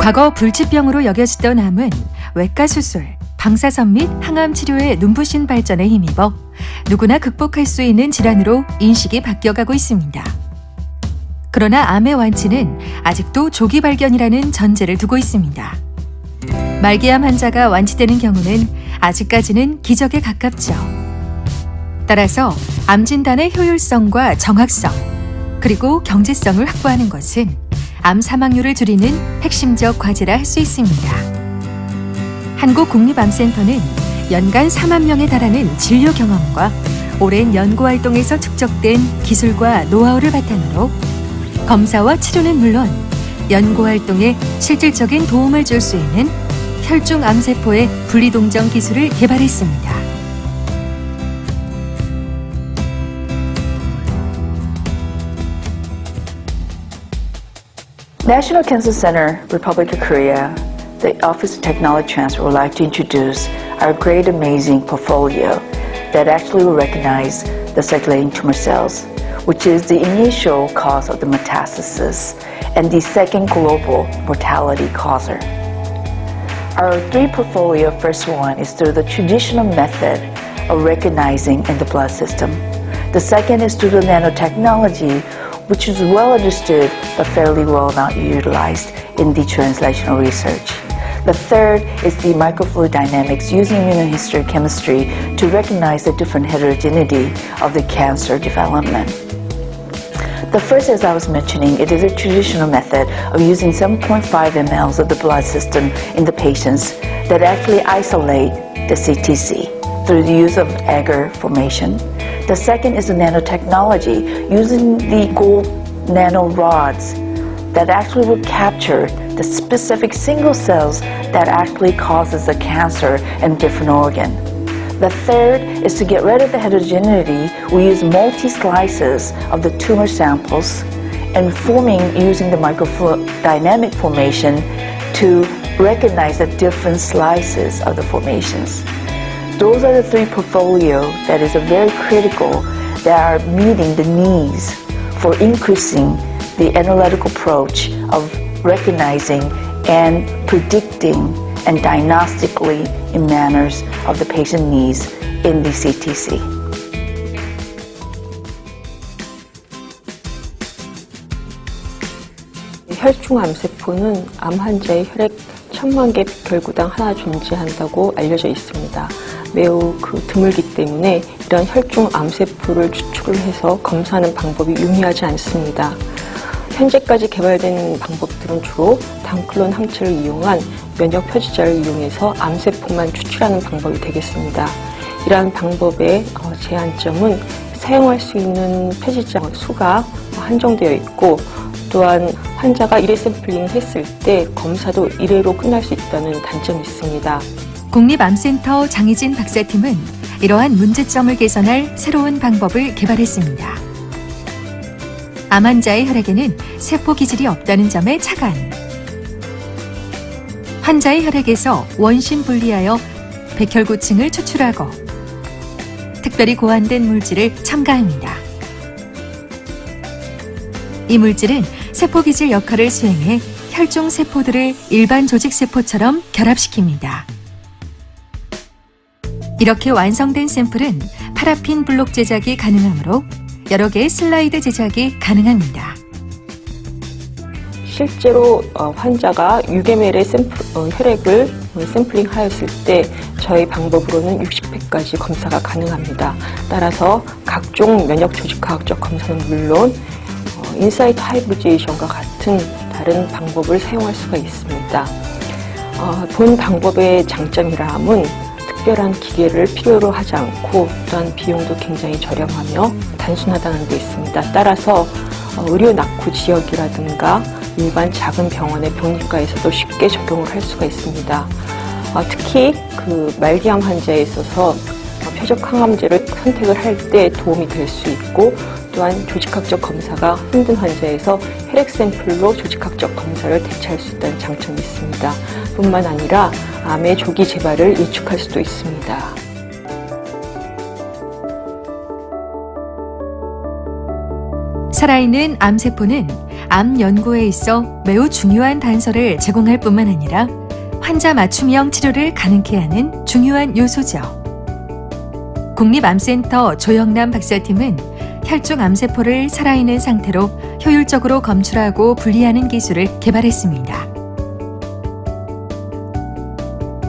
과거 불치병으로 여겨지던 암은 외과 수술, 방사선 및 항암 치료의 눈부신 발전에 힘입어 누구나 극복할 수 있는 질환으로 인식이 바뀌어가고 있습니다. 그러나 암의 완치는 아직도 조기 발견이라는 전제를 두고 있습니다. 말기암 환자가 완치되는 경우는 아직까지는 기적에 가깝죠. 따라서 암 진단의 효율성과 정확성, 그리고 경제성을 확보하는 것은 암 사망률을 줄이는 핵심적 과제라 할 수 있습니다. 한국국립암센터는 연간 4만 명에 달하는 진료 경험과 오랜 연구 활동에서 축적된 기술과 노하우를 바탕으로 검사와 치료는 물론 연구 활동에 실질적인 도움을 줄 수 있는 혈중 암세포의 분리동정 기술을 개발했습니다. National Cancer Center, Republic of Korea, the Office of Technology Transfer would like to introduce our great amazing portfolio that actually will recognize the circulating tumor cells, which is the initial cause of the metastasis and the second global mortality causer. Our three portfolio, first one is through the traditional method of recognizing in the blood system. The second is through the nanotechnology, which is well understood but fairly well not utilized in the translational research. The third is the microfluid dynamics using immunohistochemistry to recognize the different heterogeneity of the cancer development. The first, as I was mentioning, it is a traditional method of using 7.5 mL of the blood system in the patients that actually isolate the CTC through the use of agar formation. The second is the nanotechnology, using the gold nanorods that actually will capture the specific single cells that actually causes the cancer in different organ. The third is to get rid of the heterogeneity. We use multi-slices of the tumor samples and forming using the microfluid dynamic formation to recognize the different slices of the formations. Those are the three portfolio that is very critical that are meeting the needs for increasing the analytical approach of recognizing and predicting and diagnostically in manners of the patient needs in the CTC. 혈중암세포는 암 환자의 혈액 1000만 개 백혈구당 하나 존재한다고 알려져 있습니다. 매우 드물기 때문에 이런 혈중 암세포를 추출을 해서 검사하는 방법이 용이하지 않습니다. 현재까지 개발된 방법들은 주로 단클론 항체를 이용한 면역 표지자를 이용해서 암세포만 추출하는 방법이 되겠습니다. 이러한 방법의 제한점은 사용할 수 있는 표지자 수가 한정되어 있고, 또한 환자가 1회 샘플링을 했을 때 검사도 1회로 끝날 수 있다는 단점이 있습니다. 국립암센터 장희진 박사팀은 이러한 문제점을 개선할 새로운 방법을 개발했습니다. 암 환자의 혈액에는 세포 기질이 없다는 점에 착안. 환자의 혈액에서 원심 분리하여 백혈구층을 추출하고 특별히 고안된 물질을 첨가합니다. 이 물질은 세포 기질 역할을 수행해 혈중 세포들을 일반 조직 세포처럼 결합시킵니다. 이렇게 완성된 샘플은 파라핀 블록 제작이 가능하므로 여러 개의 슬라이드 제작이 가능합니다. 실제로 환자가 6ml의 혈액을 샘플링 하였을 때 저희 방법으로는 60회까지 검사가 가능합니다. 따라서 각종 면역 조직화학적 검사는 물론 인사이트 하이브리제이션과 같은 다른 방법을 사용할 수가 있습니다. 본 방법의 장점이라면 특별한 기계를 필요로 하지 않고 또한 비용도 굉장히 저렴하며 단순하다는 데 있습니다. 따라서 의료 낙후 지역이라든가 일반 작은 병원의 병리과에서도 쉽게 적용을 할 수가 있습니다. 특히 말기암 환자에 있어서 표적 항암제를 선택을 할 때 도움이 될 수 있고, 또한 조직학적 검사가 힘든 환자에서 혈액 샘플로 조직학적 검사를 대체할 수 있다는 장점이 있습니다. 뿐만 아니라 암의 조기 재발을 예측할 수도 있습니다. 살아있는 암세포는 암 연구에 있어 매우 중요한 단서를 제공할 뿐만 아니라 환자 맞춤형 치료를 가능케 하는 중요한 요소죠. 국립암센터 조영남 박사팀은 혈중 암세포를 살아있는 상태로 효율적으로 검출하고 분리하는 기술을 개발했습니다.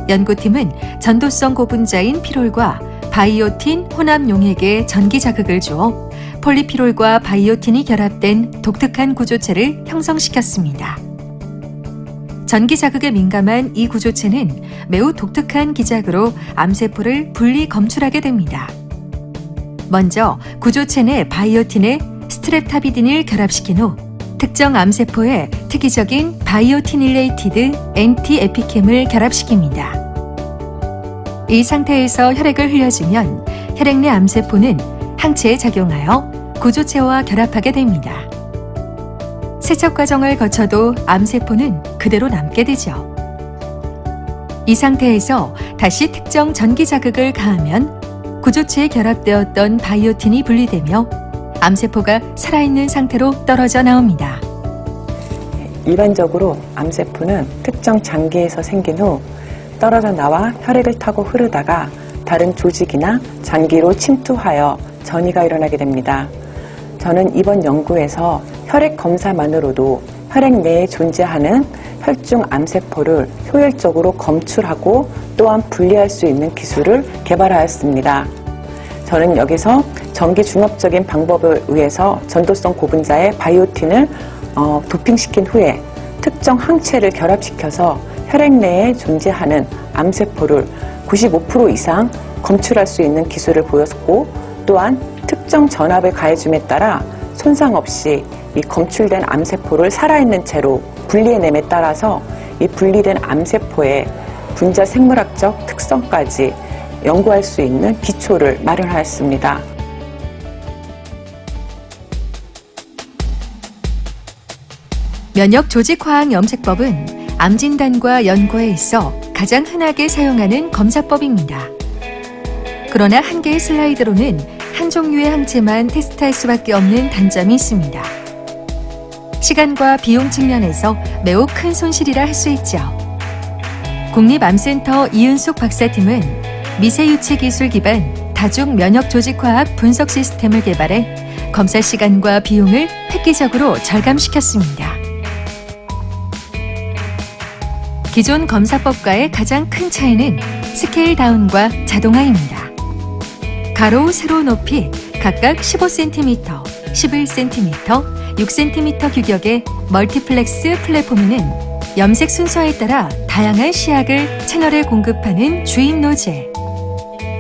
연구팀은 전도성 고분자인 피롤과 바이오틴 혼합 용액에 전기 자극을 주어 폴리피롤과 바이오틴이 결합된 독특한 구조체를 형성시켰습니다. 전기 자극에 민감한 이 구조체는 매우 독특한 기작으로 암세포를 분리 검출하게 됩니다. 먼저 구조체 내 바이오틴에 스트랩타비딘을 결합시킨 후 특정 암세포에 특이적인 바이오티닐레이티드 엔티에피캠을 결합시킵니다. 이 상태에서 혈액을 흘려주면 혈액 내 암세포는 항체에 작용하여 구조체와 결합하게 됩니다. 세척 과정을 거쳐도 암세포는 그대로 남게 되죠. 이 상태에서 다시 특정 전기 자극을 가하면 구조체에 결합되었던 바이오틴이 분리되며 암세포가 살아있는 상태로 떨어져 나옵니다. 일반적으로 암세포는 특정 장기에서 생긴 후 떨어져 나와 혈액을 타고 흐르다가 다른 조직이나 장기로 침투하여 전이가 일어나게 됩니다. 저는 이번 연구에서 혈액 검사만으로도 혈액 내에 존재하는 혈중 암세포를 효율적으로 검출하고 또한 분리할 수 있는 기술을 개발하였습니다. 저는 여기서 전기 중업적인 방법을 의해서 전도성 고분자의 바이오틴을 도핑시킨 후에 특정 항체를 결합시켜서 혈액 내에 존재하는 암세포를 95% 이상 검출할 수 있는 기술을 보였고, 또한 특정 전압을 가해줌에 따라 손상 없이 이 검출된 암세포를 살아있는 채로 분리해냄에 따라서 이 분리된 암세포의 분자 생물학적 특성까지 연구할 수 있는 기초를 마련하였습니다. 면역 조직화학 염색법은 암 진단과 연구에 있어 가장 흔하게 사용하는 검사법입니다. 그러나 한 개의 슬라이드로는 한 종류의 항체만 테스트할 수밖에 없는 단점이 있습니다. 시간과 비용 측면에서 매우 큰 손실이라 할 수 있죠. 국립암센터 이은숙 박사팀은 미세유체 기술 기반 다중 면역 조직화학 분석 시스템을 개발해 검사 시간과 비용을 획기적으로 절감시켰습니다. 기존 검사법과의 가장 큰 차이는 스케일 다운과 자동화입니다. 가로, 세로 높이 각각 15cm, 11cm, 6cm 규격의 멀티플렉스 플랫폼에는 염색 순서에 따라 다양한 시약을 채널에 공급하는 주입 노즐,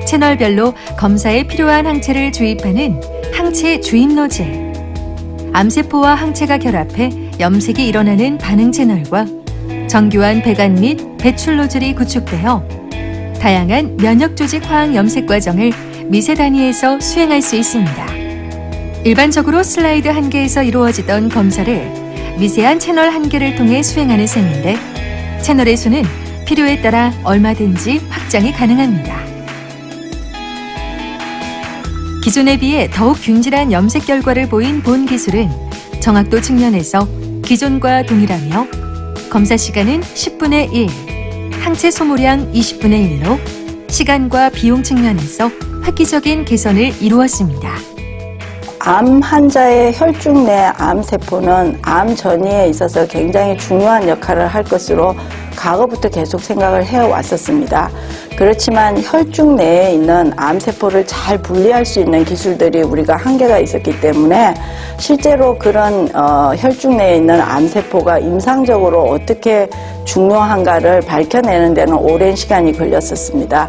채널별로 검사에 필요한 항체를 주입하는 항체 주입 노즐, 암세포와 항체가 결합해 염색이 일어나는 반응 채널과 정교한 배관 및 배출 노즐이 구축되어 다양한 면역 조직 화학 염색 과정을 미세 단위에서 수행할 수 있습니다. 일반적으로 슬라이드 1개에서 이루어지던 검사를 미세한 채널 1개를 통해 수행하는 셈인데, 채널의 수는 필요에 따라 얼마든지 확장이 가능합니다. 기존에 비해 더욱 균질한 염색 결과를 보인 본 기술은 정확도 측면에서 기존과 동일하며 검사 시간은 10분의 1, 항체 소모량 20분의 1로 시간과 비용 측면에서 획기적인 개선을 이루었습니다. 암 환자의 혈중 내 암세포는 암 전이에 있어서 굉장히 중요한 역할을 할 것으로 과거부터 계속 생각을 해왔었습니다. 그렇지만 혈중 내에 있는 암세포를 잘 분리할 수 있는 기술들이 우리가 한계가 있었기 때문에 실제로 그런 혈중 내에 있는 암세포가 임상적으로 어떻게 중요한가를 밝혀내는 데는 오랜 시간이 걸렸었습니다.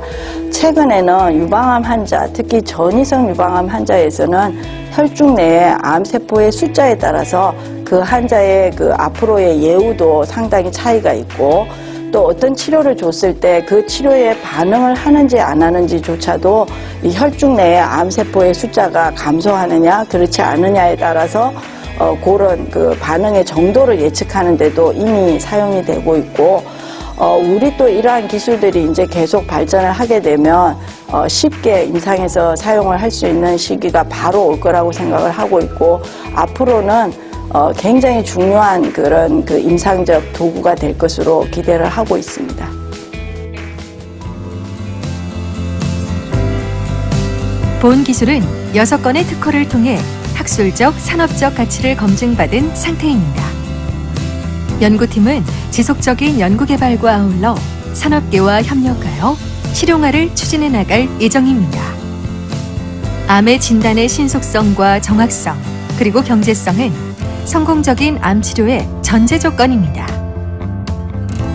최근에는 유방암 환자, 특히 전이성 유방암 환자에서는 혈중 내의 암세포의 숫자에 따라서 그 환자의 그 앞으로의 예후도 상당히 차이가 있고, 또 어떤 치료를 줬을 때 그 치료에 반응을 하는지 안 하는지조차도 이 혈중 내의 암세포의 숫자가 감소하느냐 그렇지 않느냐에 따라서 그런 그 반응의 정도를 예측하는 데도 이미 사용이 되고 있고, 우리 또 이러한 기술들이 이제 계속 발전을 하게 되면 쉽게 임상에서 사용을 할 수 있는 시기가 바로 올 거라고 생각을 하고 있고, 앞으로는 굉장히 중요한 그런 그 임상적 도구가 될 것으로 기대를 하고 있습니다. 본 기술은 6건의 특허를 통해 학술적, 산업적 가치를 검증받은 상태입니다. 연구팀은 지속적인 연구개발과 아울러 산업계와 협력하여 실용화를 추진해 나갈 예정입니다. 암의 진단의 신속성과 정확성, 그리고 경제성은 성공적인 암 치료의 전제 조건입니다.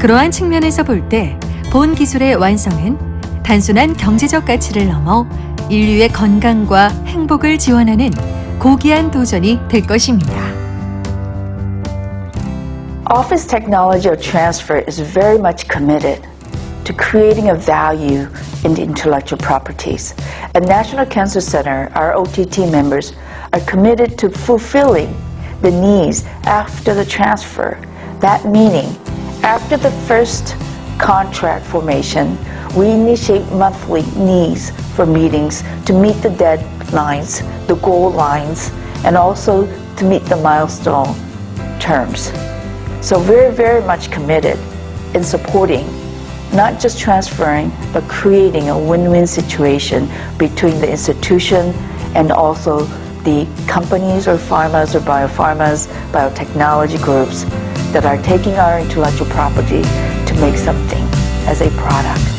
그러한 측면에서 볼 때 본 기술의 완성은 단순한 경제적 가치를 넘어 인류의 건강과 행복을 지원하는 고귀한 도전이 될 것입니다. Office Technology Transfer is very much committed to creating a value in the intellectual properties. At National Cancer Center, our OTT members are committed to fulfilling the needs after the transfer. That meaning, after the first contract formation, we initiate monthly needs for meetings to meet the deadlines, the goal lines, and also to meet the milestone terms. So we're very much committed in supporting not just transferring, but creating a win-win situation between the institution and also the companies or pharmas or biopharmas, biotechnology groups that are taking our intellectual property to make something as a product.